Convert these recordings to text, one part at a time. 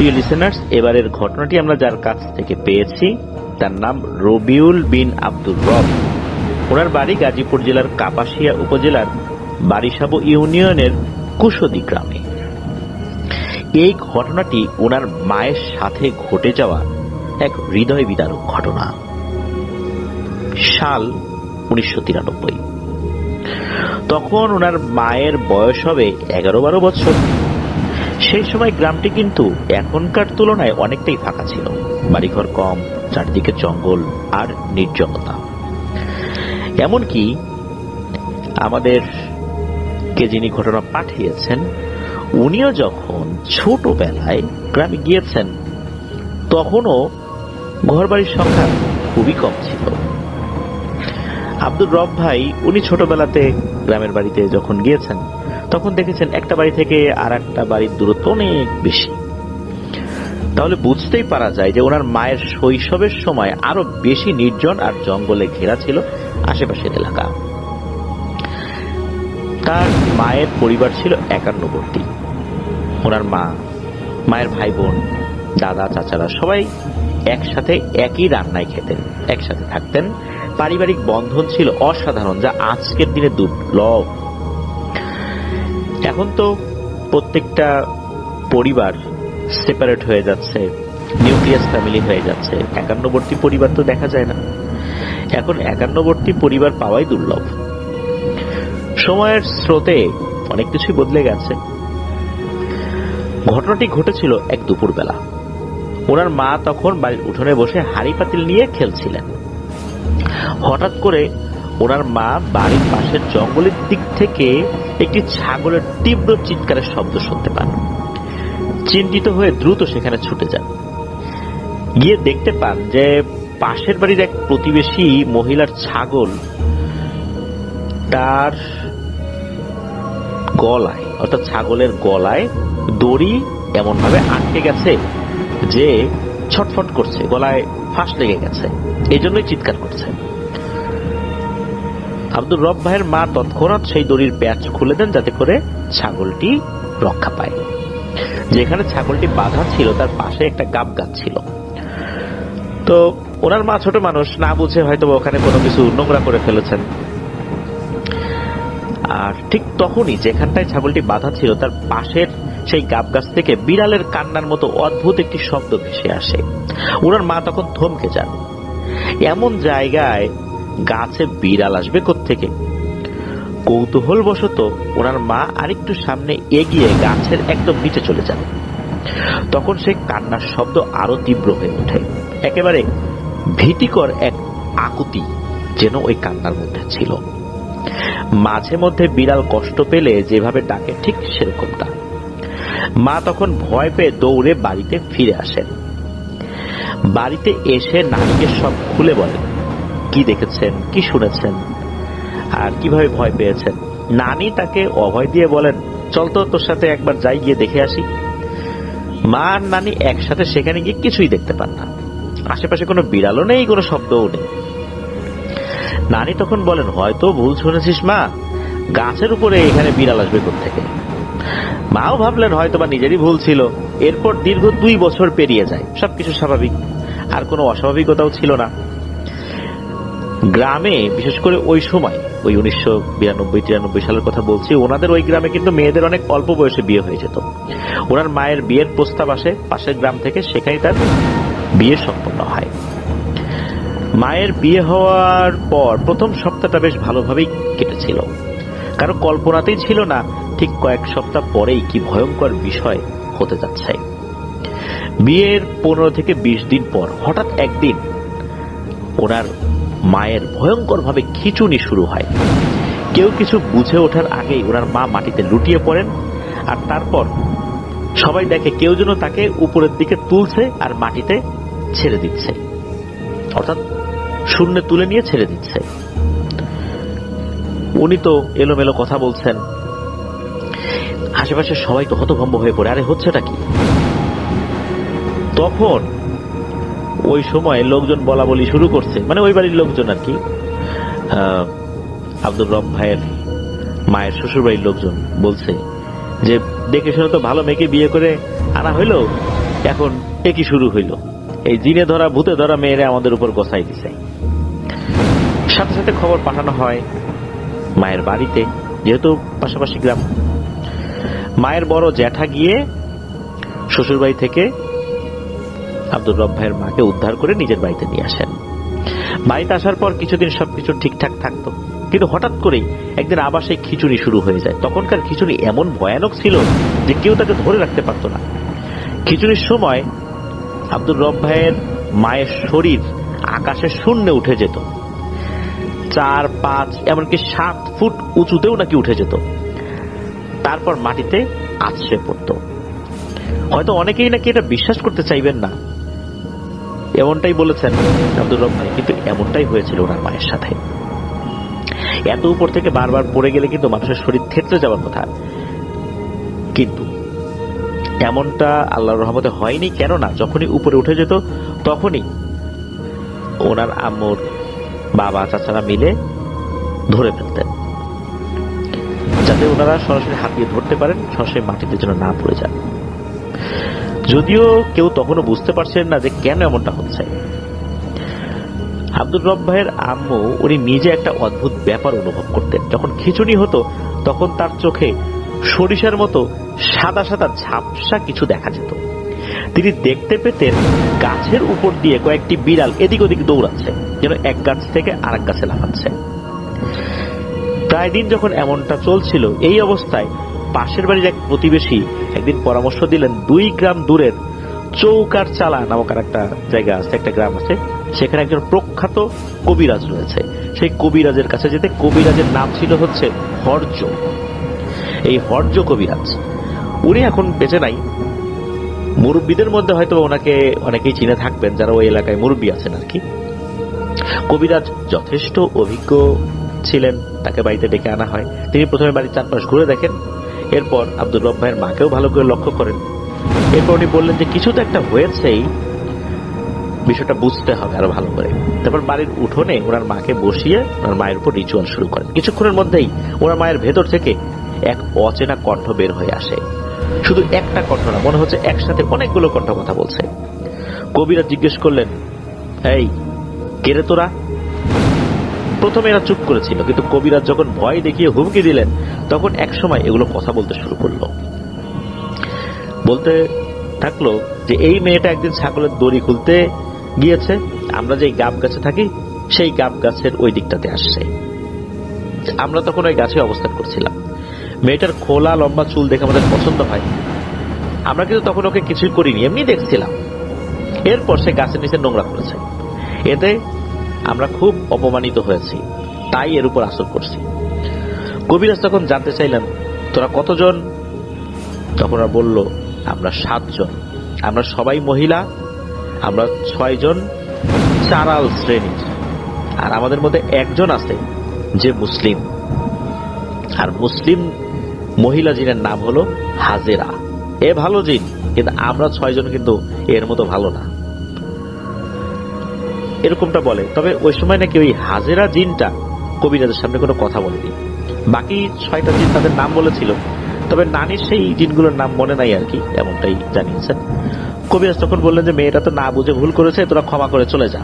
প্রিয় লিসেনার্স, এবারের ঘটনাটি আমরা যার কাছ থেকে পেয়েছি তার নাম রবিউল বিন আব্দুর রব। ওনার বাড়ি গাজীপুর জেলার কাপাসিয়া উপজেলার বারিসাবো ইউনিয়নের কুশদী গ্রামে। এই ঘটনাটি ওনার মায়ের সাথে ঘটে যাওয়া এক হৃদয় বিদারক ঘটনা। সাল 1993। তখন ওনার মায়ের বয়স হবে 11-12 বছর। সেই সময় গ্রামটি কিন্তু এখনকার তুলনায় অনেকটাই ফাঁকা ছিল, বাড়িঘর কম, চারদিকে জঙ্গল আর নির্জনতা। এমনকি আমাদের কে যিনি ঘটনা পাঠিয়েছেন উনিও যখন ছোটবেলায় গ্রামে গিয়েছেন তখনও ঘর বাড়ির সংখ্যা খুবই কম ছিল। আব্দুর রব ভাই উনি ছোটবেলাতে গ্রামের বাড়িতে যখন গিয়েছেন তখন দেখেছেন একটা বাড়ি থেকে আর একটা বাড়ির দূরত্ব অনেক বেশি। তাহলে বুঝতেই পারা যায় যে ওনার মায়ের শৈশবের সময় আরো বেশি নির্জন আর জঙ্গলে ঘেরা ছিল আশেপাশের এলাকা। তার মায়ের পরিবার ছিল একান্নবর্তী। ওনার মা, মায়ের ভাই বোন, দাদা, চাচারা সবাই একসাথে একই রান্নায় খেতেন, একসাথে থাকতেন। পারিবারিক বন্ধন ছিল অসাধারণ, যা আজকের দিনে দুর্লভ। এখন তো প্রত্যেকটা পরিবার সেপারেট হয়ে যাচ্ছে, নিউক্লিয়াস ফ্যামিলি হয়ে যাচ্ছে। একান্নবর্তী পরিবার তো দেখা যায় না। এখন একান্নবর্তী পরিবার পাওয়াই দুর্লভ। সময়ের স্রোতে অনেক কিছুই বদলে গেছে। ঘটনাটি ঘটেছিল এক দুপুরবেলা। ওনার মা তখন বাড়ির উঠোনে বসে হাঁড়ি পাতিল নিয়ে খেলছিলেন। হঠাৎ করে ওনার মা বাড়ির পাশের জঙ্গলের দিক থেকে একটি ছাগলের তীব্র চিৎকারের শব্দ শুনতে পান। চিন্তিত হয়ে দ্রুত সেখানে ছুটে যান। গিয়ে দেখতে পান যে পাশের বাড়ির এক প্রতিবেশী মহিলার ছাগল তার গলায়, অর্থাৎ ছাগলের গলায় দড়ি এমন ভাবে আটকে গেছে যে ছটফট করছে, গলায় ফাঁস লেগে গেছে, এই জন্যই চিৎকার করছে। আব্দুর রব ভাইয়ের মা তৎক্ষণাৎ সেই দড়ির প্যাচ খুলে দেন যাতে করে ছাগলটি রক্ষা পায়। যেখানে ছাগলটি বাঁধা ছিল তার পাশে একটা গাব গাছ ছিল। তো ওনার মা ছোট মানুষ, না বুঝে হয়তো ওখানে কোনো কিছু নোংরা করে ফেলেছেন। আর ঠিক তখনই যেখানটায় ছাগলটি বাঁধা ছিল তার পাশের সেই গাব গাছ থেকে বিড়ালের কান্নার মতো অদ্ভুত একটি শব্দ ভেসে আসে। ওনার মা তখন থমকে যান। এমন জায়গায় গাছে বিড়াল আসবে কোত্থেকে? কৌতূহলবশত ওনার মা আরেকটু সামনে এগিয়ে গাছের একদম নিচে চলে যান। তখন সেই কান্নার শব্দ আরো তীব্র হয়ে ওঠে। একেবারে ভীতিকর এক আকুতি যেন ওই কান্নার মধ্যে ছিল। মাঝে মধ্যে বিড়াল কষ্ট পেলে যেভাবে ডাকে ঠিক সেরকমটা। মা তখন ভয় পেয়ে দৌড়ে বাড়িতে ফিরে আসেন। বাড়িতে এসে নানিকে সব খুলে বলেন, কি দেখেছেন, কি শুনেছেন আর কিভাবে ভয় পেয়েছেন। নানি তাকে অভয় দিয়ে বলেন, চল তো তোর সাথে একবার যাই, গিয়ে দেখে আসি। মা আর নানি একসাথে সেখানে গিয়ে কিছুই দেখতে পান না। আশেপাশে কোনো বিড়ালও নেই, কোনো শব্দও নেই। নানি তখন বলেন, হয়তো ভুল শুনেছিস মা, গাছের উপরে এখানে বিড়াল আসবে কোত্থেকে। মাও ভাবলেন হয়তো বা নিজেরই ভুল ছিল। এরপর দীর্ঘ 2 বছর পেরিয়ে যায়, সবকিছু স্বাভাবিক, আর কোনো অস্বাভাবিকতাও ছিল না। গ্রামে বিশেষ করে ওই সময়, ওই 1992-93 সালের কথা বলছি, ওনাদের ওই গ্রামে কিন্তু মেয়েদের অনেক অল্প বয়সে বিয়ে হয়ে যেত। ওনার মায়ের বিয়ের প্রস্তাব আসে পাশের গ্রাম থেকে, সেখানে তার বিয়ে সম্পন্ন হয়। মায়ের বিয়ে হওয়ার পর প্রথম সপ্তাহটা বেশ ভালোভাবেই কেটেছিল। কারো কল্পনাতেই ছিল না ঠিক কয়েক সপ্তাহ পরেই কি ভয়ঙ্কর বিষয় হতে যাচ্ছে। বিয়ের 15 থেকে 20 দিন পর হঠাৎ একদিন ওনার মায়ের ভয়ঙ্কর ভাবে খিঁচুনি শুরু হয়। কেউ কিছু বুঝে ওঠার আগেই ওনার মা মাটিতে লুটিয়ে পড়েন। আর তারপর সবাই দেখে কেউ যেন তাকে উপরের দিকে তুলছে আর মাটিতে ছেড়ে দিচ্ছে, অর্থাৎ শূন্যে তুলে নিয়ে ছেড়ে দিচ্ছে। উনি তো এলোমেলো কথা বলছেন। আশেপাশে সবাই তো হতভম্ব হয়ে পড়ে, আরে হচ্ছেটা কি? তখন ওই সময় লোকজন বলা বলি শুরু করছে, মানে ওই বাড়ির লোকজন আর কি। আব্দুর রব ভাইয়ের মায়ের শ্বশুর বাড়ির লোকজন বলছে যে দেখে শুনে তো ভালো মেয়েকে বিয়ে করে আনা হইলো, এখন একই শুরু হইল, এই জিনে ধরা ভূতে ধরা মেয়েরা আমাদের উপর গোছাই দিছে। সাথে সাথে খবর পাঠানো হয় মায়ের বাড়িতে, যেহেতু পাশাপাশি গ্রাম। মায়ের বড় জ্যাঠা গিয়ে শ্বশুর বাড়ি থেকে আব্দুর রব ভাইয়ের মাকে উদ্ধার করে নিজের বাড়িতে নিয়ে আসেন। বাড়িতে আসার পর কিছুদিন সবকিছু ঠিকঠাক থাকতো, কিন্তু হঠাৎ করেই একদিন আবার সেই খিচুড়ি শুরু হয়ে যায়। তখনকার খিচুড়ি এমন ভয়ানক ছিল যে কেউ তাকে ধরে রাখতে পারত না। খিচুড়ির সময় আব্দুর রব ভাইয়ের মায়ের শরীর আকাশের শূন্যে উঠে যেত, 4, 5 এমনকি 7 ফুট উঁচুতেও নাকি উঠে যেত, তারপর মাটিতে আছড়ে পড়ত। হয়তো অনেকেই নাকি এটা বিশ্বাস করতে চাইবেন না, এমনটাই বলেছেন আব্দুর রব ভাই, কিন্তু এমনটাই হয়েছিল ওনার মায়ের সাথে। এত উপর থেকে বারবার পড়ে গেলে কিন্তু মানুষের শরীর থেতলে যাওয়ার কথা, কিন্তু এমনটা আল্লাহর রহমতে হয়নি। কেননা যখনই উপরে উঠে যেত তখনই ওনার আম্মুর বাবা চাচারা মিলে ধরে ফেলতেন, যাতে ওনারা সরাসরি হাত দিয়ে ধরতে পারেন, সরাসরি মাটিতে যেন না পড়ে যান। যদিও কেউ তখনও বুঝতে পারছেন না যে কেন এমনটা হচ্ছে। আব্দুর রব ভাইয়ের আম্মু উনি নিজে একটা অদ্ভুত ব্যাপার অনুভব করতেন। যখন খিচুড়ি হতো তখন তার চোখে সরিষার মতো সাদা সাদা ঝাপসা কিছু দেখা যেত। তিনি দেখতে পেতেন গাছের উপর দিয়ে কয়েকটি বিড়াল এদিক ওদিক দৌড়াচ্ছে, যেন এক গাছ থেকে আরেক গাছে লাফাচ্ছে। প্রায় দিন যখন এমনটা চলছিল, এই অবস্থায় পাশের বাড়ির এক প্রতিবেশী একদিন পরামর্শ দিলেন 2 গ্রাম দূরের চৌকার চালা নামক একটা জায়গা আছে, একটা গ্রাম আছে, সেখানে একজন প্রখ্যাত কবিরাজ রয়েছে। সেই কবিরাজের কাছে যেতে। কবিরাজের নাম ছিল হচ্ছে হর্য। এই হর্য কবিরাজ, উনি এখন বেঁচে নাই। মুরব্বীদের মধ্যে হয়তো ওনাকে অনেকেই চিনে থাকবেন, যারা ওই এলাকায় মুরব্বী আছেন আর কি। কবিরাজ যথেষ্ট অভিজ্ঞ ছিলেন, তাকে বাড়িতে ডেকে আনা হয়। তিনি প্রথমে বাড়ির চারপাশ ঘুরে দেখেন, এরপর আব্দুর রব ভাইয়ের মাকেও ভালো করে লক্ষ্য করেন। এরপর উনি বললেন যে কিছু তো একটা হয়েছেই, বিষয়টা বুঝতে হবে আরো ভালো করে। তারপর বাড়ির উঠোনে ওনার মাকে বসিয়ে ওনার মায়ের উপর রিচুয়াল শুরু করেন। কিছুক্ষণের মধ্যেই ওনার মায়ের ভেতর থেকে এক অচেনা কণ্ঠ বের হয়ে আসে। শুধু একটা কণ্ঠ না, মনে হচ্ছে একসাথে অনেকগুলো কণ্ঠ কথা বলছে। কবিরাজ জিজ্ঞেস করলেন, এই কে রে তোরা? প্রথমে এরা চুপ করেছিল, কিন্তু কবিরাজ যখন ভয় দেখিয়ে হুমকি দিলেন তখন একসময় এগুলো কথা বলতে শুরু করলো। বলতে থাকলো যে এই মেয়েটা একদিন ছাগলের দড়ি খুলতে গিয়েছে, আমরা যে গাব গাছে থাকি সেই গাব গাছের ওই দিকটাতে আসছে। আমরা তখন ওই গাছে অবস্থান করছিলাম। মেয়েটার খোলা লম্বা চুল দেখে আমাদের পছন্দ হয়। আমরা কিন্তু তখন ওকে কিছুই করিনি, এমনি দেখছিলাম। এরপর সে গাছের নিচে নোংরা করেছে, এতে আমরা খুব অপমানিত হয়েছি, তাই এর উপর আসর করছি। কবিরাজ তখন জানতে চাইলেন, তোরা কতজন? তখন ওরা বলল, আমরা 7 জন। আমরা সবাই মহিলা, আমরা 6 জন চারাল শ্রেণীর, আর আমাদের মধ্যে একজন আছে যে মুসলিম, আর মুসলিম মহিলা জিনের নাম হলো হাজেরা। এ ভালো জিন, কিন্তু আমরা 6 জন কিন্তু এর মতো ভালো না, এরকমটা বলে। তবে ওই সময় নাকি ওই হাজেরা জিনটা কবিরাজের সামনে কোনো কথা বলেনি। বাকি 6টা জিন তাদের নাম বলেছিল, তবে নানির সেই জিনগুলোর নাম মনে নাই আর কি, এমনটাই জানিয়েছেন। কবিরাজ তখন বললেন যে মেয়েটা তো না বুঝে ভুল করেছে, তোরা ক্ষমা করে চলে যা।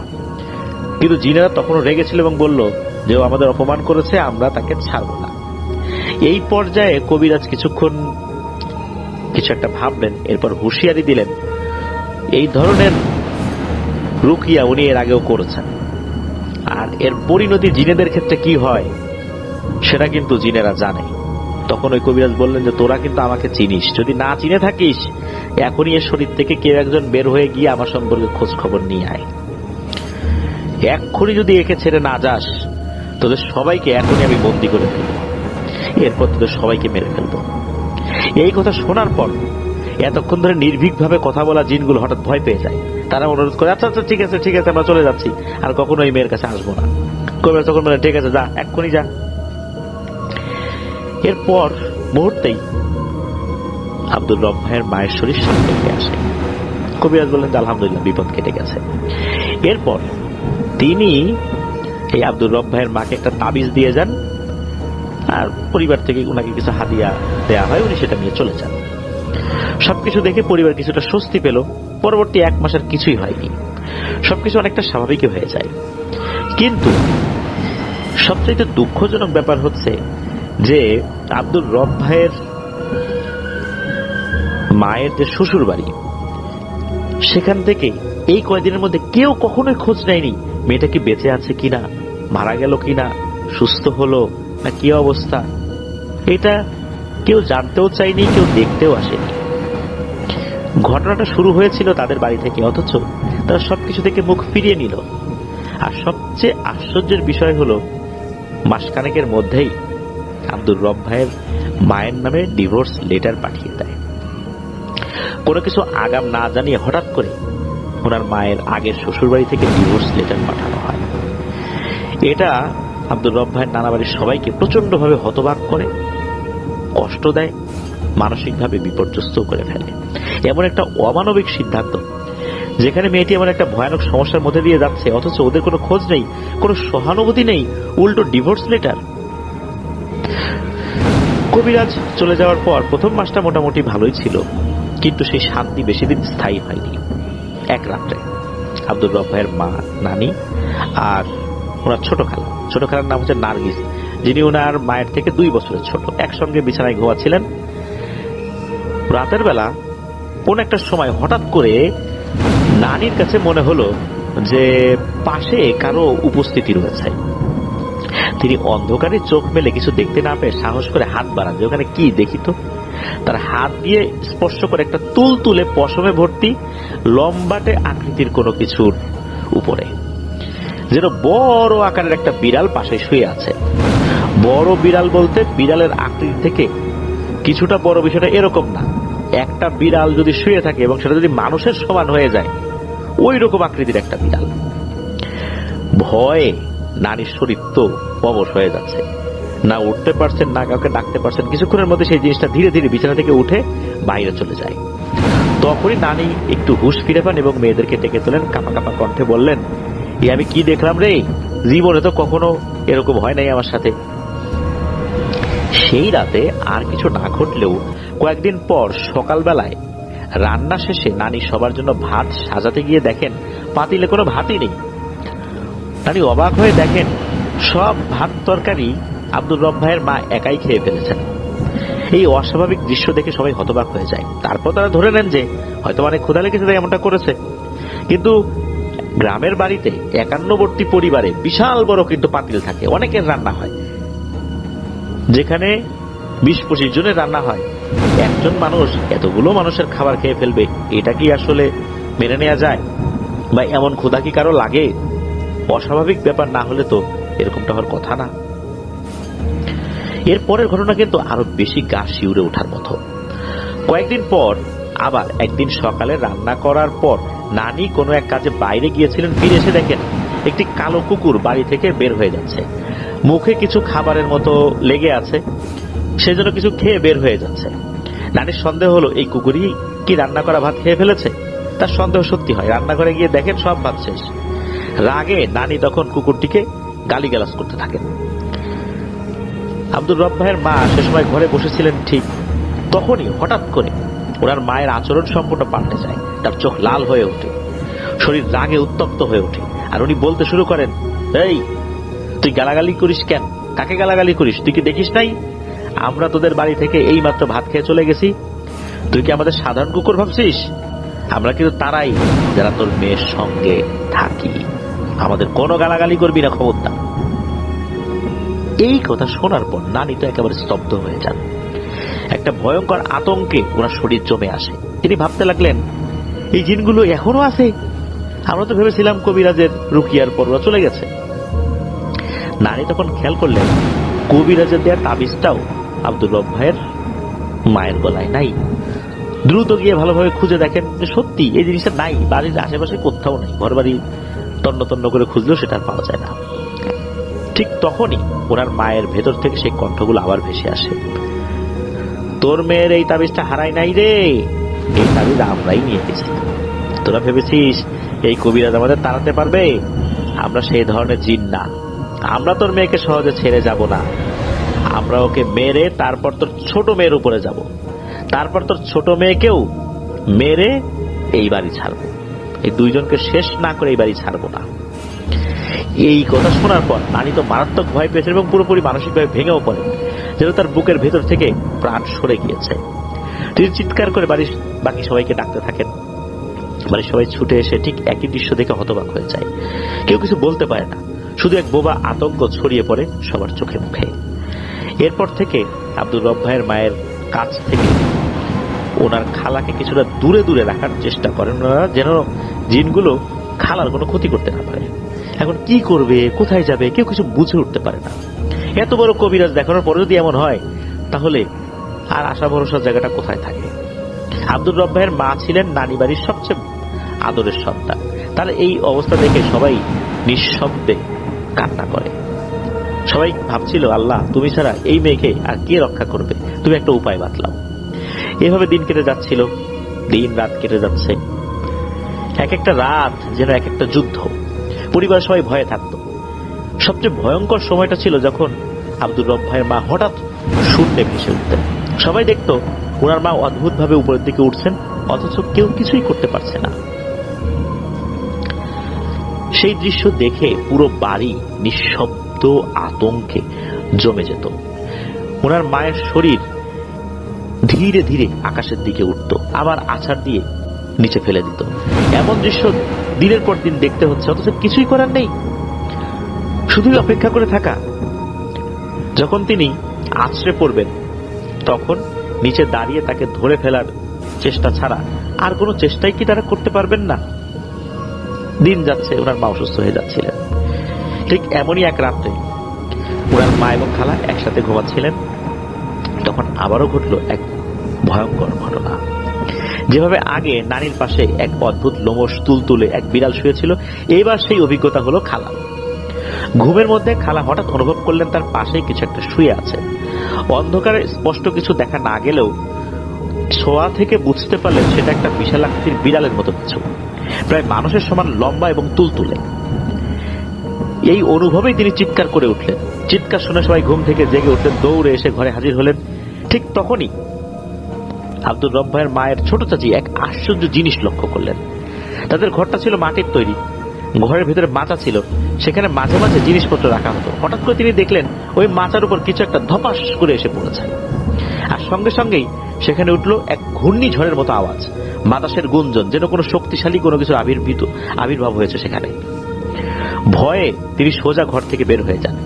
কিন্তু জিনেরা তখনও রেগেছিল এবং বলল যে ও আমাদের অপমান করেছে, আমরা তাকে ছাড়ব না। এই পর্যায়ে কবিরাজ কিছুক্ষণ কিছু একটা ভাবলেন, এরপর হুঁশিয়ারি দিলেন, এই ধরনের রুকিয়া উনি এর আগেও করেছেন, আর এর পরিণতি জিনেদের ক্ষেত্রে কি হয় সেটা কিন্তু জিনেরা জানে। তখন ওই কবিরাজ বললেন যে তোরা কিন্তু আমাকে চিনিস, যদি না চিনে থাকিস এখনই এর শরীর থেকে কেউ একজন বের হয়ে গিয়ে আমার সম্পর্কে খোঁজ খবর নিয়ে আয়। এক্ষুনি যদি একে ছেড়ে না যাস তোদের সবাইকে এখনই আমি বন্দি করে ফেলব, এরপর তোদের সবাইকে মেরে ফেলব। এই কথা শোনার পর এতক্ষণ ধরে নির্ভীকভাবে কথা বলা জিনগুলো হঠাৎ ভয় পেয়ে যায়। তারা অনুরোধ করে, আচ্ছা আচ্ছা ঠিক আছে ঠিক আছে, আমরা চলে যাচ্ছি, আর কখনো এই মেয়ের কাছে আসবো না। কবিরাজ তখন বলে, ঠিক আছে যা, এক্ষুনি যা। এরপর মুহূর্তেই আব্দুর রব ভাইয়ের মায়ের শরীর সামনে উঠে আসে। কবিরাজ বললেন যে আলহামদুলিল্লাহ, বিপদ কেটে গেছে। এরপর তিনি এই আব্দুর রব ভাইয়ের মাকে একটা তাবিজ দিয়ে যান, আর পরিবার থেকে ওনাকে কিছু হাদিয়া দেয়া হয়, উনি সেটা নিয়ে চলে যান। সবকিছু দেখে পরিবার কিছুটা স্বস্তি পেল। পরবর্তী 1 মাস আর কিছুই হয়নি, সবকিছু অনেকটা স্বাভাবিক হয়ে যায়। কিন্তু সবচেয়ে দুঃখজনক ব্যাপার হচ্ছে যে আব্দুর রব ভাইয়ের মায়ের যে শ্বশুর বাড়ি, সেখান থেকে এই কয়েকদিনের মধ্যে কেউ কখনোই খোঁজ নেয়নি মেয়েটা কি বেঁচে আছে কিনা, মারা গেল কিনা, সুস্থ হলো না কি অবস্থা। এটা কেউ জানতেও চায়নি, কেউ দেখতেও আসেনি। ঘটনাটা শুরু হয়েছিল তাদের বাড়ি থেকে, অথচ তারা সবকিছু থেকে মুখ ফিরিয়ে নিল। আর সবচেয়ে আশ্চর্যের বিষয় হলো, মাসখানেকের মধ্যেই আব্দুর রব ভাইয়ের মায়ের নামে ডিভোর্স লেটার পাঠিয়ে দেয়। কোনো কিছু আগাম না জানিয়ে হঠাৎ করে ওনার মায়ের আগের শ্বশুরবাড়ি থেকে ডিভোর্স লেটার পাঠানো হয়। এটা আব্দুর রব ভাইয়ের নানা বাড়ির সবাইকে প্রচন্ডভাবে হতবাক করে, কষ্ট দেয়, মানসিকভাবে বিপর্যস্ত করে ফেলে। এমন একটা অমানবিক সিদ্ধান্ত, যেখানে মেয়েটি এমন একটা ভয়ানক সমস্যার মধ্যে দিয়ে যাচ্ছে, অথচ ওদের কোনো খোঁজ নেই, কোনো সহানুভূতি নেই, উল্টো ডিভোর্স লেটার। কবিরাজ চলে যাওয়ার পর প্রথম মাসটা মোটামুটি ভালোই ছিল, কিন্তু সেই শান্তি বেশি দিন স্থায়ী হয়নি। এক রাত্রে আব্দুর রব ভাইয়ের মা, নানি আর ওনার ছোট খালার নাম হচ্ছে নার্গিস, যিনি ওনার মায়ের থেকে 2 বছরের ছোট, একসঙ্গে বিছানায় ঘুমাচ্ছিলেন। রাতের বেলা কোন একটা সময় হঠাৎ করে নানির কাছে মনে হলো যে পাশে কারো উপস্থিতি রয়েছে। তিনি অন্ধকারে চোখ মেলে কিছু দেখতে না পেয়ে সাহস করে হাত বাড়ান যে ওখানে কি দেখি তো। তার হাত দিয়ে স্পর্শ করে একটা তুলে পশমে ভর্তি লম্বাটে আকৃতির কোনো কিছুর উপরে যেন বড় আকারের একটা বিড়াল পাশে শুয়ে আছে। বড় বিড়াল বলতে বিড়ালের আকৃতি থেকে কিছুটা বড়, বিষয়টা এরকম না, একটা বিড়াল যদি শুয়ে থাকে এবং সেটা যদি মানুষের সমান হয়ে যায়, ওই রকম আকৃতির একটা বিড়াল। ভয়ে নারীর শরীর তো অবশ হয়ে যাচ্ছে, না উঠতে পারছেন, না কাউকে ডাকতে পারছেন। কিছুক্ষণের মধ্যে সেই জিনিসটা ধীরে ধীরে বিছানা থেকে উঠে বাইরে চলে যায়। তখনই নানি একটু হুঁশ ফিরে পান এবং মেয়েদেরকে ডেকে তোলেন, কাঁপা কাঁপা কণ্ঠে বললেন, আমি কি দেখলাম রে, জীবনে তো কখনো এরকম হয় নাই আমার সাথে। সেই রাতে আর কিছু না ঘটলেও কয়েকদিন পর সকালবেলায় রান্না শেষে নানি সবার জন্য ভাত সাজাতে গিয়ে দেখেন পাতিলে কোনো ভাতই নেই। নানি অবাক হয়ে দেখেন সব ভাত তরকারি আব্দুর রব ভাইয়ের মা একাই খেয়ে ফেলেছেন। এই অস্বাভাবিক দৃশ্য দেখে সবাই হতবাক হয়ে যায়। তারপর তারা ধরে নেন যে হয়তো অনেক ক্ষুধা লেগেছে তাই এমনটা করেছে। কিন্তু গ্রামের বাড়িতে একান্নবর্তী পরিবারে বিশাল বড় কিন্তু পাতিল থাকে, অনেকের রান্না হয়, যেখানে 20-25 জনের রান্না হয়। একজন মানুষ এতগুলো মানুষের খাবার খেয়ে ফেলবে, এটা কি আসলে মেনে নেওয়া যায়? বা এমন ক্ষুধা কি কারো লাগে? অস্বাভাবিক ব্যাপার না হলে তো এরকমটা হওয়ার কথা না। এর পরের ঘটনা কিন্তু আরো বেশি গা শিউরে ওঠার মতো। কয়েকদিন পর আবার একদিন সকালে রান্না করার পর নানি কোনো এক কাজে বাইরে গিয়েছিলেন, ফিরে এসে দেখেন একটি কালো কুকুর বাড়ি থেকে বের হয়ে যাচ্ছে। মুখে কিছু খাবারের মতো লেগে আছে, সেজন্য কিছু খেয়ে বের হয়ে যাচ্ছে। নানির সন্দেহ হলো এই কুকুরই কি রান্না করা ভাত খেয়ে ফেলেছে। তার সন্দেহ সত্যি হয়, রান্নাঘরে গিয়ে দেখেন সব ভাত শেষ। রাগে নানি তখন কুকুরটিকে গালিগালাজ করতে থাকেন। আব্দুর রব ভাইয়ের মা সে সময় ঘরে বসেছিলেন, ঠিক তখনই হঠাৎ করে ওনার মায়ের আচরণ সম্পূর্ণ পাল্টে যায়। তার চোখ লাল হয়ে ওঠে, শরীর রাগে উত্তপ্ত হয়ে ওঠে, আর উনি বলতে শুরু করেন, এই তুই গালাগালি করিস কেন? কাকে গালাগালি করিস? তুই কি দেখিস নাই আমরা তোদের বাড়ি থেকে এই মাত্র ভাত খেয়ে চলে গেছি? তুই কি আমাদের সাধারণ কুকুর ভাবছিস? আমরা কিন্তু তারাই যারা তোর মেয়ের সঙ্গে থাকি, আমাদের কোনো গালাগালি করবি না, খবরদার। এই কথা শোনার পর নানি তো একেবারে স্তব্ধ হয়ে যান। একটা ভয়ঙ্কর আতঙ্কে ওনার শরীর জমে আসে। তিনি ভাবতে লাগলেন, এই জিনগুলো এখনো আছে? আমরা তো ভেবেছিলাম কবিরাজের রুকিয়ার পর ওরা চলে গেছে। নানি তখন খেয়াল করলেন কবিরাজের দেয়া তাবিজটাও আব্দুর রব ভাইয়ের মায়ের গলায় নাই। দ্রুত গিয়ে ভালোভাবে খুঁজে দেখেন যে সত্যি এই জিনিসটা নাই, বাড়ির আশেপাশে কোথাও নাই। ঘর বাড়ি তন্ন তন্ন করে খুঁজলেও সেটা পাওয়া যায় না। ঠিক তখনই ওনার মায়ের ভেতর থেকে সেই কণ্ঠগুলো আবার ভেসে আসে, তোর মেয়ের এই তাবিজটা হারাই নাই রে, এই তাবিজ আমরাই নিয়ে গেছি। তোরা ভেবেছিস এই কবিরাজ আমাদের তাড়াতে পারবে? আমরা সেই ধরনের জিন না, আমরা তোর মেয়েকে সহজে ছেড়ে যাব না। আমরা ওকে মেরে তারপর তোর ছোট মেয়ের উপরে যাব, তারপর তোর ছোট মেয়েকেও মেরে এই বাড়ি ছাড়বো, এই দুইজনকে শেষ না করে এই বাড়ি ছাড়বো না। এই কথা শোনার পর নানি তো মারাত্মক ভয় পেয়েছেন এবং পুরোপুরি মানসিকভাবে ভেঙেও পড়েন, যেন তার বুকের ভেতর থেকে প্রাণ সরে গিয়েছে। তিনি চিৎকার করে বাড়ির বাকি সবাইকে ডাকতে থাকেন। বাড়ির সবাই ছুটে এসে ঠিক একই দৃশ্য দেখে হতবাক হয়ে যায়। কেউ কিছু বলতে পারে না, শুধু এক বোবা আতঙ্ক ছড়িয়ে পড়ে সবার চোখে মুখে। এরপর থেকে আব্দুর রব ভাইয়ের মায়ের কাছ থেকে ওনার খালাকে কিছুটা দূরে দূরে রাখার চেষ্টা করেন ওনারা, যেন জিনগুলো খালার কোনো ক্ষতি করতে না পারে। এখন কি করবে, কোথায় যাবে, কেউ কিছু বুঝে উঠতে পারে না। এত বড় কবিরাজ দেখানোর পরে যদি এমন হয়, তাহলে আর আশা ভরসার জায়গাটা কোথায় থাকে? আব্দুর রব ভাইয়ের মা ছিলেন নানি বাড়ির সবচেয়ে আদরের সন্তান। তার এই অবস্থা দেখে সবাই নিঃশব্দে কান্না করে। সবাই ভাবছিল, আল্লাহ তুমি ছাড়া এই মেয়েকে আর কে রক্ষা করবে, তুমি একটা উপায় বাতলাও। এভাবে দিন কেটে যাচ্ছিল, দিন রাত কেটে যাচ্ছে। এক একটা রাত যেন এক একটা যুদ্ধ। পরিবার সবাই ভয়ে থাকত। সবচেয়ে ভয়ঙ্কর সময়টা ছিল যখন আব্দুর রব ভাইয়ের মা হঠাৎ শূন্যে ভেসে উঠতেন। সবাই দেখত ওনার মা অদ্ভুত ভাবে উপরের দিকে উঠছেন, অথচ কেউ কিছুই করতে পারছে না। সেই দৃশ্য দেখে পুরো বাড়ি নিঃশব্দ আতঙ্কে জমে যেত। ওনার মায়ের শরীর ধীরে ধীরে আকাশের দিকে উঠত, আবার আছাড় দিয়ে নিচে ফেলে দিত। এমন দৃশ্য দিনের পর দিন দেখতে হচ্ছে, অথচ কিছুই করার নেই, শুধুই অপেক্ষা করে থাকা। যখন তিনি আছড়ে পড়বেন, তখন নিচে দাঁড়িয়ে তাকে ধরে ফেলার চেষ্টা ছাড়া আর কোনো চেষ্টাই কি তারা করতে পারবেন না? দিন যাচ্ছে, ওনার মা অসুস্থ হয়ে যাচ্ছিলেন। ঠিক এমনই এক রাত্রে ওনার মা এবং খালা একসাথে ঘুমাচ্ছিলেন। তখন আবারও ঘটল এক ভয়ঙ্কর ঘটনা। যেভাবে আগে নানির পাশে এক অদ্ভুত লোমশ তুলতুলে এক বিড়াল শুয়েছিল, এইবার সেই অভিজ্ঞতা হলো খালা। ঘুমের মধ্যে খালা হঠাৎ অনুভব করলেন তার পাশেই কিছু একটা শুয়ে আছে। অন্ধকারে স্পষ্ট কিছু দেখা না গেলেও ছোঁয়া থেকে বুঝতে পারলেন সেটা একটা বিশাল আকৃতির বিড়ালের মতো কিছু, প্রায় মানুষের সমান লম্বা এবং তুলতুলে। এই অনুভবেই তিনি চিৎকার করে উঠলেন। চিৎকার শুনে সবাই ঘুম থেকে জেগে উঠলেন, দৌড়ে এসে ঘরে হাজির হলেন। ঠিক তখনই আব্দুর রব ভাইয়ের মায়ের ছোট চাচি এক আশ্চর্য জিনিস লক্ষ্য করলেন। তাদের ঘরটা ছিল মাটির তৈরি, ঘরের ভিতরে মাচা ছিল, সেখানে মাঝে মাঝে জিনিসপত্র রাখা হতো। হঠাৎ করে তিনি দেখলেন ওই মাচার উপর কিছু একটা ধপাস করে এসে পড়েছে, আর সঙ্গে সঙ্গেই সেখানে উঠল এক ঘূর্ণিঝড়ের মতো আওয়াজ, বাতাসের গুঞ্জন, যেন কোনো শক্তিশালী কোনো কিছুর আবির্ভাব হয়েছে সেখানে। ভয়ে তিনি সোজা ঘর থেকে বের হয়ে যান।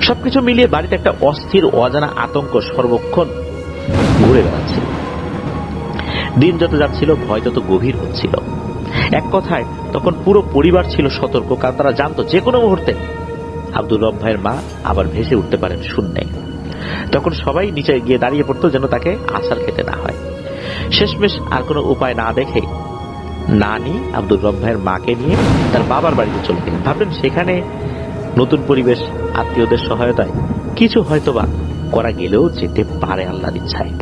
সবকিছু মিলিয়ে বাড়িতে একটা অস্থির অজানা আতঙ্ক সর্বক্ষণ ঘুরে বেড়াচ্ছিল। দিন যত যাচ্ছিল ভয় তত গভীর হচ্ছিল। এক কথায় তখন পুরো পরিবার ছিল সতর্ক, কারণ তারা জানতো যে কোনো মুহূর্তে আব্দুর রব ভাইয়ের মা আবার ভেসে উঠতে পারেন শূন্যে। তখন সবাই নিচে গিয়ে দাঁড়িয়ে পড়তো যেন তাকে আছাড় খেতে না হয়। শেষমেশ আর কোনো উপায় না দেখে নানি আব্দুর রব ভাইয়ের মাকে নিয়ে তার বাবার বাড়িতে চলে গেলেন। ভাবলেন সেখানে নতুন পরিবেশ, আত্মীয়দের সহায়তায় কিছু হয়তোবা করা গেলেও যেতে পারে আল্লাহর ইচ্ছায়।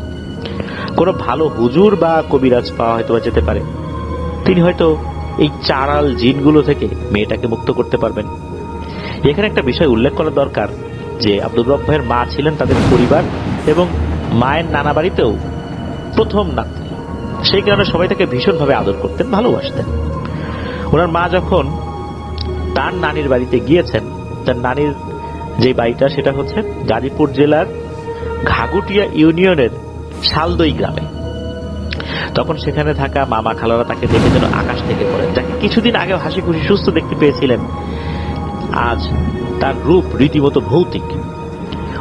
কোনো ভালো হুজুর বা কবিরাজ পাওয়া হয়তোবা যেতে পারে। তিনি হয়তো এই চাড়াল জিনগুলো থেকে মেয়েটাকে মুক্ত করতে পারবেন। এখানে একটা বিষয় উল্লেখ করা দরকার যে আব্দুর রব ভাইয়ের মা ছিলেন তাদের পরিবার এবং মায়ের নানা বাড়িতেও প্রথম নাতনি। সেই কারণে সবাই তাকে ভীষণভাবে আদর করতেন, ভালোবাসতেন। ওনার মা যখন তার নানির বাড়িতে গিয়েছেন, তার নানির যে বাড়িটা সেটা হচ্ছে গাজীপুর জেলার ঘাগুটিয়া ইউনিয়নের শালদই গ্রামে। তখন সেখানে থাকা মামা খালারা তাকে দেখে যেন আকাশ থেকে পড়েন। যাকে কিছুদিন আগে হাসি খুশি সুস্থ দেখতে পেয়েছিলেন, আজ তার রূপ রীতিমতো ভৌতিক।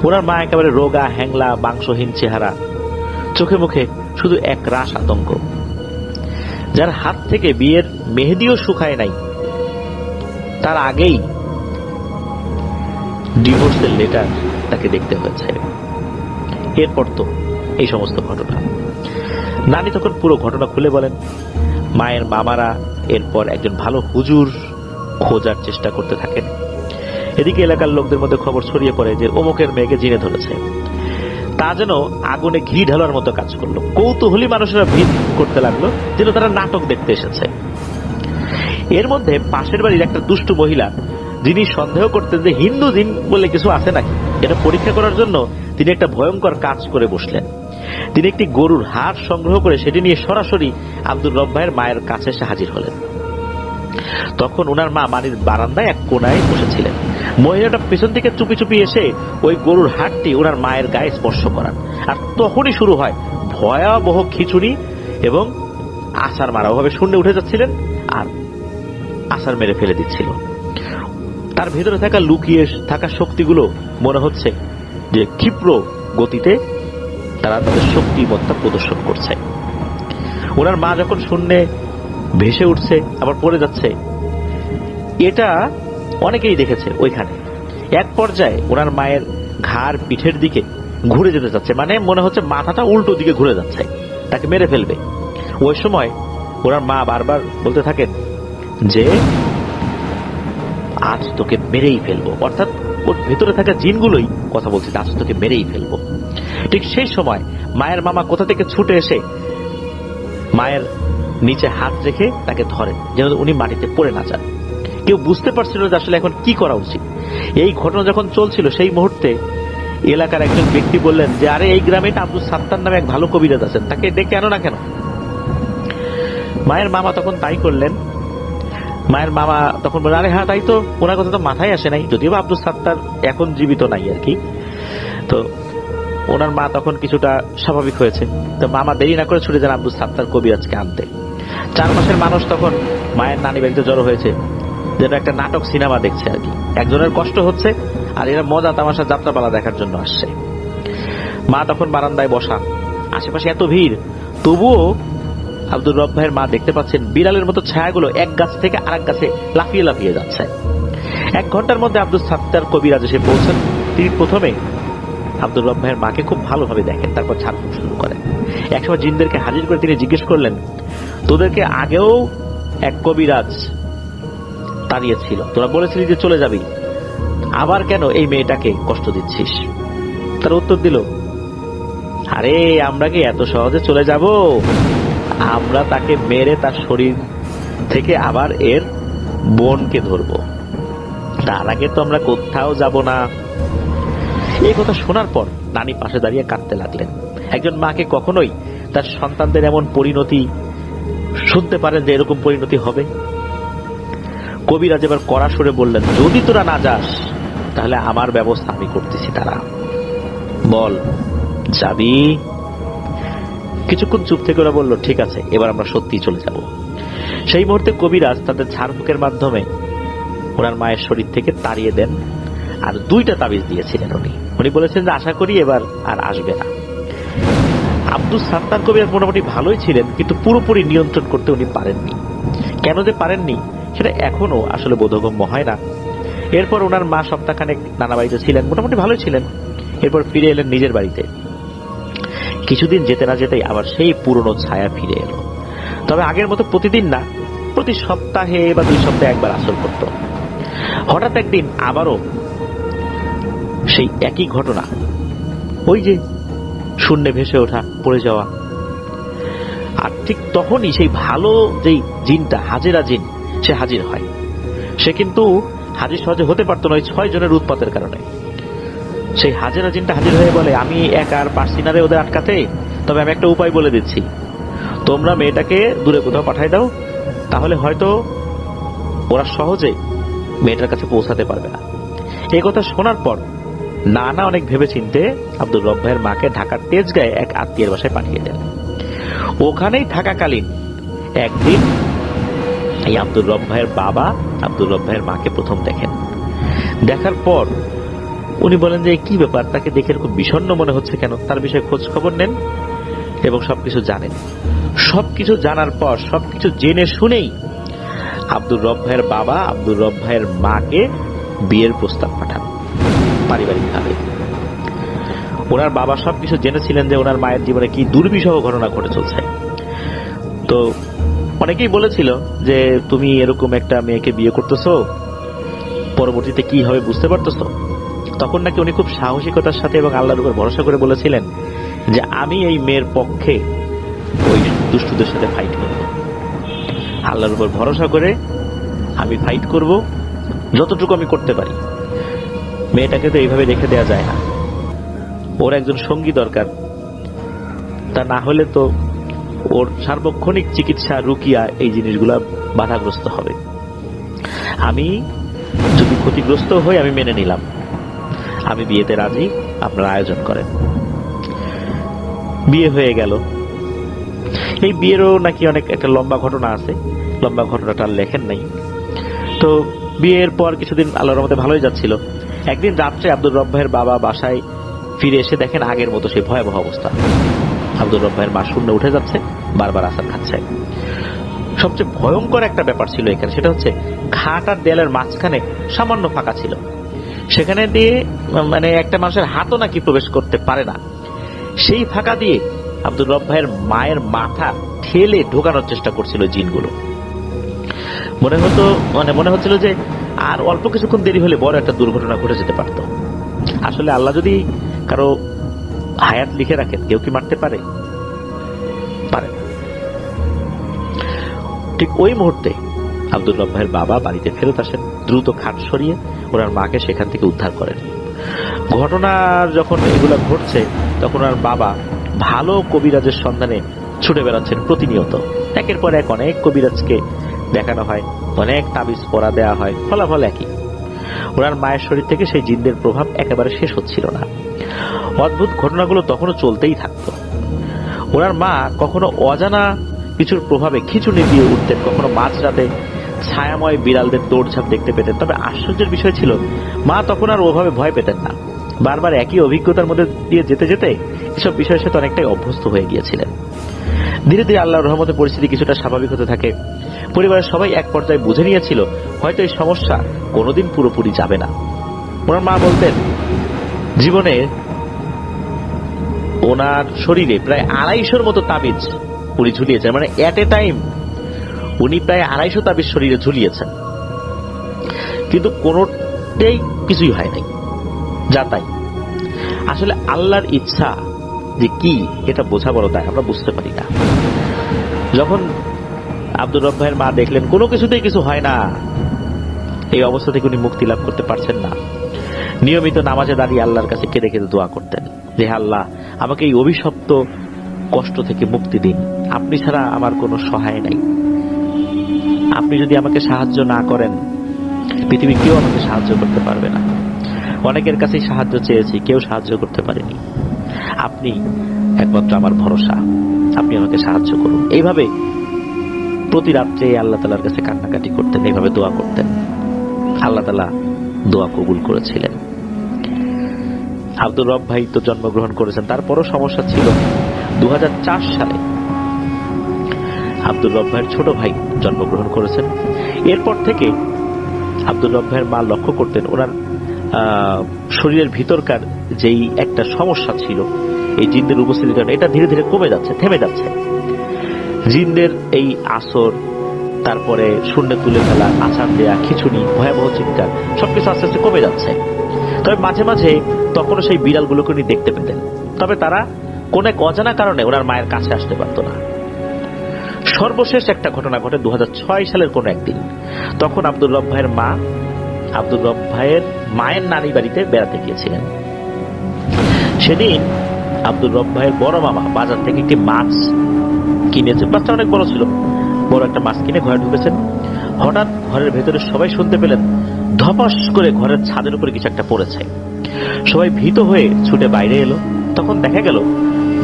ওনার মা একেবারে রোগা, হ্যাংলা, মাংসহীন চেহারা, চোখে মুখে শুধু এক রাশ আতঙ্ক। যার হাত থেকে বিয়ের মেহেদিও শুকায় নাই, তার আগেই ডিভোর্সের লেটার তাকে দেখতে হয়েছে। এরপর তো এই সমস্ত ঘটনা। নানি তখন পুরো ঘটনা খুলে বলেন। মায়ের মামারা এরপর একজন ভালো হুজুর খোঁজার চেষ্টা করতে থাকেন। এদিকে এলাকার লোকদের মধ্যে খবর ছড়িয়ে পড়ে যে অমুকের মেয়েকে জিনে ধরেছে। তা যেন আগুনে ঘি ঢালার মতো কাজ করলো। কৌতূহলী মানুষেরা ভিড় করতে লাগলো যেন তারা নাটক দেখতে এসেছে। এর মধ্যে পাশের বাড়ির একটা দুষ্টু মহিলা, যিনি সন্দেহ করতেন যে হিন্দু জিন বলে কিছু আছে নাকি, এটা পরীক্ষা করার জন্য তিনি একটা ভয়ঙ্কর কাজ করে বসলেন। তিনি একটি গরুর হাড় সংগ্রহ করে সেটি নিয়ে সরাসরি আব্দুর রব ভাইয়ের মায়ের কাছে এসে হাজির হলেন। তখন ওনার মা বাড়ির বারান্দায় এক কোনায় বসেছিলেন। মহিলাটা পেছন থেকে চুপি চুপি এসে ওই গরুর হাড়টি ওনার মায়ের গায়ে স্পর্শ করান। আর তখনই শুরু হয় ভয়াবহ খিচুড়ি এবং আছাড় মারা। ওভাবে শূন্যে উঠে যাচ্ছিলেন আর আছাড় মেরে ফেলে দিচ্ছিল। তার ভেতরে থাকা লুকিয়ে থাকা শক্তিগুলো মনে হচ্ছে যে ক্ষিপ্র গতিতে তারা তাদের শক্তিমত্তা প্রদর্শন করছে। ওনার মা যখন শূন্যে ভেসে উঠছে আবার পড়ে যাচ্ছে, এটা অনেকেই দেখেছে। ওইখানে এক পর্যায়ে ওনার মায়ের ঘাড় পিঠের দিকে ঘুরে যেতে যাচ্ছে, মানে মনে হচ্ছে মাথাটা উল্টো দিকে ঘুরে যাচ্ছে, তাকে মেরে ফেলবে। ওই সময় ওনার মা বারবার বলতে থাকেন যে আজ তোকে মেরেই ফেলবো, অর্থাৎ ওর ভেতরে থাকা জিনগুলোই কথা বলছে আজ তোকে মেরেই ফেলবো। ঠিক সেই সময় মায়ের মামা কোথা থেকে ছুটে এসে মায়ের নিচে হাত রেখে তাকে ধরেন যেন উনি মাটিতে পড়ে না যান। কেউ বুঝতে পারছিল যে আসলে এখন কি করা উচিত। এই ঘটনা যখন চলছিল সেই মুহূর্তে এলাকার একজন ব্যক্তি বললেন যে আরে এই গ্রামে আব্দুল সাত্তার নামে এক ভালো কবিরাজ আছেন, তাকে ডেকে আনো না কেন। মায়ের মামা তখন তাই করলেন। মায়ের মামা তখন বললেন আরে হ্যাঁ তাই তো, ওনার কথা তো মাথায় আসে নাই, যদিও আব্দুল সাত্তার এখন জীবিত নাই আর কি। তো ওনার মা তখন কিছুটা স্বাভাবিক হয়েছে। তো মামা দেরি না করে ছুটে যান আব্দুল সাত্তার কবিরাজকে আনতে। 4 মাসের মানুষ তখন মায়ের নানি বাড়িতে জড়ো হয়েছে, যেন একটা নাটক সিনেমা দেখছে আর কি। একজনের কষ্ট হচ্ছে আর এরা মজা তামাশা যাত্রাপালা দেখার জন্য আসছে। মা তখন বারান্দায় বসা, আশেপাশে এত ভিড়, তবুও আব্দুর রব ভাইয়ের মা দেখতে পাচ্ছেন বিড়ালের মতো ছায়াগুলো এক গাছ থেকে আরেক গাছে লাফিয়ে লাফিয়ে যাচ্ছে। 1 ঘন্টার মধ্যে আব্দুল সাত্তার কবিরাজ এসে পৌঁছান। তিনি প্রথমে আব্দুর রব ভাইয়ের মাকে খুব ভালোভাবে দেখেন, তারপর ঝাড়ফুঁক শুরু করেন। একসময় জিনদেরকে হাজির করে তিনি জিজ্ঞেস করলেন তোদেরকে আগেও এক কবিরাজ তাড়িয়েছিল, তোরা বলেছিলি যে চলে যাবি, আবার কেন এই মেয়েটাকে কষ্ট দিচ্ছিস? তার উত্তর দিল আরে আমরা কি এত সহজে চলে যাব? আমরা তাকে মেরে তার শরীর থেকে আবার এর বোনকে ধরবো, তার আগে তো আমরা কোথাও যাব না। এই কথা শোনার পর নানি পাশে দাঁড়িয়ে কাঁদতে লাগলেন। একজন মাকে কখনোই তার সন্তানদের এমন পরিণতি শুনতে পারেন যে এরকম পরিণতি হবে? কবিরাজ এবার কড়া সুরে বললেন যদি তোরা না যাস তাহলে আমার ব্যবস্থা আমি করতেছি, তারা বল যাবি? কিছুক্ষণ চুপ থেকে ওরা বলল ঠিক আছে, এবার আমরা সত্যিই চলে যাব। সেই মুহূর্তে কবিরাজ তাদের ঝাড়ফুঁকের মাধ্যমে ওনার মায়ের শরীর থেকে তাড়িয়ে দেন আর 2টা তাবিজ দিয়েছিলেন। উনি বলেছেন যে আশা করি এবার আর আসবে না। আব্দুল সাত্তার কবিরাজ মোটামুটি ভালোই ছিলেন, কিন্তু পুরোপুরি নিয়ন্ত্রণ করতে উনি পারেননি। কেন যে পারেননি সেটা এখনো আসলে বোধগম্য হয় না। এরপর ওনার মা সপ্তাহখানেক নানা বাড়িতে ছিলেন, মোটামুটি ভালোই ছিলেন। এরপর ফিরে এলেন নিজের বাড়িতে। কিছুদিন যেতে না যেতেই আবার সেই পুরনো ছায়া ফিরে এলো। তবে আগের মতো প্রতিদিন না, প্রতি সপ্তাহে বা 2 সপ্তাহে একবার আসর করত। হঠাৎ একদিন আবারও সেই একই ঘটনা, ওই যে শূন্যে ভেসে ওঠা, পড়ে যাওয়া। আর ঠিক তখনই সেই ভালো যেই জিনটা হাজেরা জিন সে হাজির হয়। সে কিন্তু হাজির সহজে হতে পারতো না ওই 6 জনের উৎপাতের কারণে। সেই হাজেরা জিনটা হাজির হয়ে বলে আমি একা আর পারছি না রে ওদের আটকাতে, তবে আমি একটা উপায় বলে দিচ্ছি, তোমরা মেয়েটাকে দূরে কোথাও পাঠাই দাও, তাহলে হয়তো ওরা সহজে মেয়েটার কাছে পৌঁছাতে পারবে না। এই কথা শোনার পর নানা অনেক ভেবে চিনতে আব্দুর রব ভাইয়ের মাকে ঢাকার তেজগাঁয়ে এক আত্মীয়ের বাসায় পাঠিয়ে দেন। ওখানেই থাকাকালীন একদিন এই আব্দুর রব ভাইয়ের বাবা আব্দুর রব ভাইয়ের মাকে প্রথম দেখেন। দেখার পর উনি বলেন যে কি ব্যাপার, তাকে দেখে খুব বিষণ্ণ মনে হচ্ছে কেন। তার বিষয়ে খোঁজ খবর নেন এবং সবকিছু জানেন। সবকিছু জানার পর সবকিছু জেনে শুনেই আব্দুর রব ভাইয়ের বাবা আব্দুর রব ভাইয়ের মাকে বিয়ের প্রস্তাব পাঠান পারিবারিকভাবে। ওনার বাবা সবকিছু জেনেছিলেন যে ওনার মায়ের জীবনে কি দুর্বিষহ ঘটনা ঘটে চলছে। তো অনেকেই বলেছিল যে তুমি এরকম একটা মেয়েকে বিয়ে করতেছো, পরবর্তীতে কি হবে বুঝতে পারতেছো। তখন নাকি উনি খুব সাহসিকতার সাথে এবং আল্লাহর উপর ভরসা করে বলেছিলেন যে আমি এই মেয়ের পক্ষে ওই দুষ্টুদের সাথে ফাইট করব, আল্লাহর উপর ভরসা করে আমি ফাইট করব যতটুকু আমি করতে পারি। মেয়েটাকে তো এইভাবে রেখে দেওয়া যায় না, ওর একজন সঙ্গী দরকার। তা না হলে তো ওর সার্বক্ষণিক চিকিৎসা, রুকিয়া, এই জিনিসগুলা বাধাগ্রস্ত হবে। আমি যদি ক্ষতিগ্রস্ত হই আমি মেনে নিলাম, আমি বিয়েতে রাজি, আপনারা আয়োজন করেন। বিয়ে হয়ে গেল। এই বিয়েরও নাকি অনেক একটা লম্বা ঘটনা আছে, লম্বা ঘটনাটা লেখেন নাই। তো বিয়ের পর কিছুদিন আল্লাহর রহমতে ভালোই যাচ্ছিল। একদিন রাত্রে আব্দুর রব ভাইয়ের বাবা বাসায় ফিরে এসে দেখেন আগের মতো সেই ভয়াবহ অবস্থা। আব্দুর রব ভাইয়ের মা শূন্য উঠে যাচ্ছে, বারবার আসার খাচ্ছে। সবচেয়ে ভয়ঙ্কর একটা ব্যাপার ছিল এখানে, সেটা হচ্ছে খাট আর দেয়ালের মাঝখানে সামান্য ফাঁকা ছিল, সেখানে দিয়ে মানে একটা মানুষের হাতও নাকি প্রবেশ করতে পারে না। সেই ফাঁকা দিয়ে আব্দুর রব ভাইয়ের মায়ের মাথা ঠেলে ঢোকানোর চেষ্টা করছিল জিনগুলো। মনে হচ্ছিল যে আর অল্প কিছুক্ষণ দেরি হলে বড় একটা দুর্ঘটনা ঘটে যেতে পারত। আসলে আল্লাহ যদি কারো হায়াত লিখে রাখেন, কেউ কি মারতে পারে? পারে। ঠিক ওই মুহূর্তে আব্দুর রব ভাইয়ের বাবা বাড়িতে ফেরত আসেন, দ্রুত খাট সরিয়ে ওনার মাকে সেখান থেকে উদ্ধার করেন। ঘটনার যখন এগুলো ঘটছে তখন ওনার বাবা ভালো কবিরাজের সন্ধানে ছুটে বেড়াচ্ছেন প্রতিনিয়ত। একের পর এক অনেক কবিরাজকে দেখানো হয়, অনেক তাবিজ পরা দেওয়া হয়, ফলাফল একই। ওনার মায়ের শরীর থেকে সেই জিনদের প্রভাব একেবারে শেষ হচ্ছিল না। অদ্ভুত ঘটনাগুলো তখনও চলতেই থাকতো। ওনার মা কখনো অজানা কিছুর প্রভাবে খিঁচুনি দিয়ে উঠতেন, কখনো মাঝরাতে ছায়াময় বিড়ালদের দৌড়ঝাঁপ দেখতে পেতেন। তবে আশ্চর্যের বিষয় ছিল মা তখন আর ওভাবে ভয় পেতেন না। বারবার একই অভিজ্ঞতার মধ্যে দিয়ে যেতে যেতে এসব বিষয়ের সাথে অনেকটাই অভ্যস্ত হয়ে গিয়েছিলেন। ধীরে ধীরে আল্লাহর রহমতে পরিস্থিতি কিছুটা স্বাভাবিক হতে থাকে। পরিবারের সবাই এক পর্যায়ে বুঝে নিয়েছিল হয়তো এই সমস্যা কোনোদিন পুরোপুরি যাবে না। ওনার মা বলতেন জীবনে ওনার শরীরে প্রায় 250 মতো তাবিজ উনি ঝুলিয়েছেন, মানে এট এ টাইম উনি প্রায় 250 তাবিজ শরীরে ঝুলিয়েছেন, কিন্তু কোনোটাই কিছুই হয় নাই। যা তাই। আসলে আল্লাহর ইচ্ছা যে কি এটা বোঝা বড় দায়, আমরা বুঝতে পারি না। যখন আব্দুর রব ভাইয়ের মা দেখলেন কোনো কিছুতেই কিছু হয় না, এই অবস্থা থেকে উনি মুক্তি লাভ করতে পারছেন না, নিয়মিত নামাজে দাঁড়িয়ে আল্লাহর কাছে কেঁদে কেঁদে দোয়া করতেন যে আল্লাহ আমাকে এই অভিশপ্ত কষ্ট থেকে মুক্তি দিন, আপনি ছাড়া আমার কোনো সহায় নাই, আপনি যদি আমাকে সাহায্য না করেন পৃথিবী কেউ আমাকে সাহায্য করতে পারবে না। অনেকের কাছেই সাহায্য চেয়েছি, কেউ সাহায্য করতে পারেনি, আপনি একমাত্র আমার ভরসা, আপনি আমাকে সাহায্য করুন। এইভাবে প্রতি রাত্রে আল্লাহ তাআলার কাছে কান্নাকাটি করতেন, এইভাবে দোয়া করতেন। আল্লাহ তাআলা দোয়া কবুল করেছিলেন। আব্দুর রব ভাই তো জন্মগ্রহণ করেছেন, তারপরও সমস্যা ছিল। 2004 সালে আব্দুর রব ভাইয়ের ছোট ভাই জন্মগ্রহণ করেছেন। এরপর থেকে আব্দুর রব ভাইয়ের মা লক্ষ্য করতেন ওনার শরীরের ভিতরকার যেই একটা সমস্যা ছিল এই জিনদের উপস্থিতির কারণে এটা ধীরে ধীরে কমে যাচ্ছে, থেমে যাচ্ছে। জিনদের এই আসর, তারপরে শূন্যে তুলে ফেলা, আছাড় দেয়া, খিঁচুনি, ভয়াবহ চিৎকার সবকিছু আস্তে আস্তে কমে যাচ্ছে। তবে মাঝে মাঝে তখনও সেই বিড়ালগুলোকে উনি দেখতে পেতেন, তবে তারা কোন এক অজানা কারণে ওনার মায়ের কাছে আসতে পারত না। সর্বশেষ একটা ঘটনা ঘটে 2006 সালের কোন একদিন। তখন আব্দুর রব ভাইয়ের মা আব্দুর রব ভাইয়ের মায়ের নানি বাড়িতে বেড়াতে গিয়েছিলেন। সেদিন আব্দুর রব ভাইয়ের বড় মামা বাজার থেকে একটি মাছ কিনেছে, মাছটা অনেক বড় ছিল, বড় একটা মাছ কিনে ঘরে ঢুকেছেন। হঠাৎ ঘরের ভেতরে সবাই শুনতে পেলেন ধপাস করে ঘরের ছাদের উপরে কিছু একটা পড়েছে। সবাই ভীত হয়ে ছুটে বাইরে এলো। তখন দেখা গেল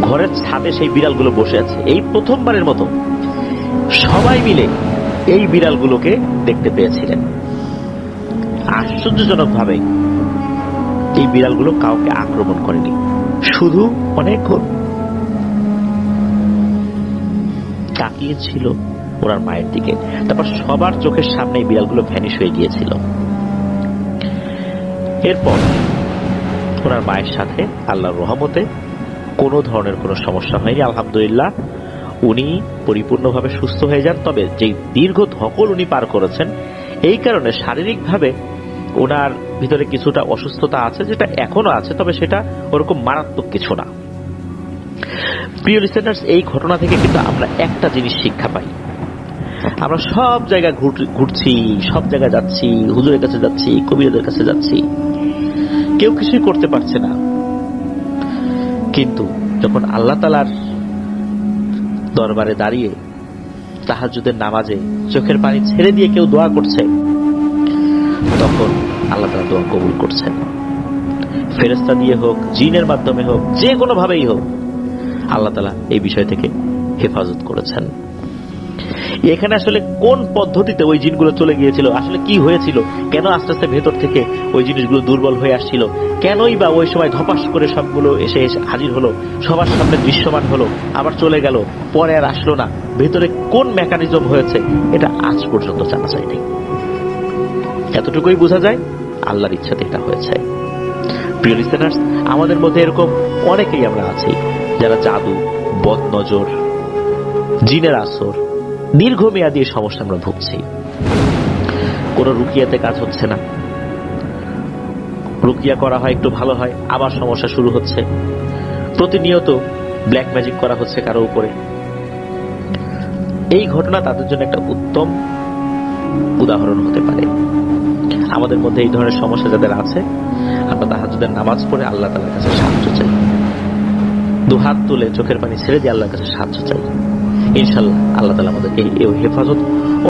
ঘরের ছাদে সেই বিড়ালগুলো বসে আছে। এই প্রথমবারের মতো সবাই মিলে এই বিড়ালগুলোকে দেখতে পেয়েছিলেন। আশ্চর্যজনক ভাবে এই বিড়ালগুলো কাউকে আক্রমণ করেনি, শুধু অনেকক্ষণ তাকিয়েছিল ওনার মায়ের দিকে। তারপর সবার চোখের সামনে এই বিড়ালগুলো ভ্যানিশ হয়ে গিয়েছিল। এরপর ওনার মায়ের সাথে আল্লাহর রহমতে কোনো ধরনের কোনো সমস্যা হয়নি, আলহামদুলিল্লাহ। উনি পরিপূর্ণভাবে সুস্থ হয়ে যান। তবে যেই দীর্ঘ ধকল উনি পার করেছেন এই কারণে শারীরিকভাবে ওনার ভিতরে কিছুটা অসুস্থতা আছে, যেটা এখনো আছে, তবে সেটা ওরকম মারাত্মক কিছু না। প্রিয় লিসেনার্স, এই ঘটনা থেকে কিন্তু আমরা একটা জিনিস শিক্ষা পাই। আমরা সব জায়গায় ঘুরছি, সব জায়গায় যাচ্ছি, হুজুরের কাছে যাচ্ছি, কবিরাজের কাছে যাচ্ছি, কেউ কিছুই করতে পারছে না। কিন্তু যখন আল্লাহ তাআলার দরবারে দাঁড়িয়ে তাহাজ্জুদের নামাজে চোখের পানি ছেড়ে দিয়ে কেউ দোয়া করছে, তখন আল্লাহ তাআলা দোয়া কবুল করছেন। ফেরেশতা দিয়ে হোক, জিনের মাধ্যমে হোক, যে কোনো ভাবেই হোক, আল্লাহ তাআলা এই বিষয় থেকে হেফাজত করেছেন। এখানে আসলে কোন পদ্ধতিতে ওই জিনগুলো চলে গিয়েছিল, আসলে কি হয়েছিল, কেন আস্তে আস্তে ভেতর থেকে ওই জিনিসগুলো দুর্বল হয়ে আসছিল, কেনই বা ওই সময় ধপাস করে সবগুলো এসে এসে হাজির হলো, সবার সামনে দৃশ্যমান হলো, আবার চলে গেল, পরে আর আসলো না, ভেতরে কোন মেকানিজম হয়েছে, এটা আজ পর্যন্ত জানা যায়নি। এতটুকুই বোঝা যায় আল্লাহর ইচ্ছাতে এটা হয়েছে। প্রিয় লিসেনার্স, আমাদের মধ্যে এরকম অনেকেই আমরা আছি যারা জাদু, বদনজর, জিনের আসর, দীর্ঘমেয়াদী সমস্যা আমরা ভুগছি। কোন রুকিয়াতে কাজ হচ্ছে না, রুকিয়া করা হয়, একটু ভালো হয়, আবার সমস্যা শুরু হচ্ছে। প্রতিনিয়ত ব্ল্যাক ম্যাজিক করা হচ্ছে কারো উপরে। এই ঘটনা তাদের জন্য একটা উত্তম উদাহরণ হতে পারে। আমাদের মধ্যে এই ধরনের সমস্যা যাদের আছে, আমরা তাহাজ্জুদের নামাজ পড়ে আল্লাহ তাআলার কাছে সাহায্য চাই, দুহাত তুলে চোখের পানি ছেড়ে দিয়ে আল্লাহর কাছে সাহায্য চাই। ইনশাআল্লাহ আল্লাহ তাআলা আমাদেরকে এই হেফাজত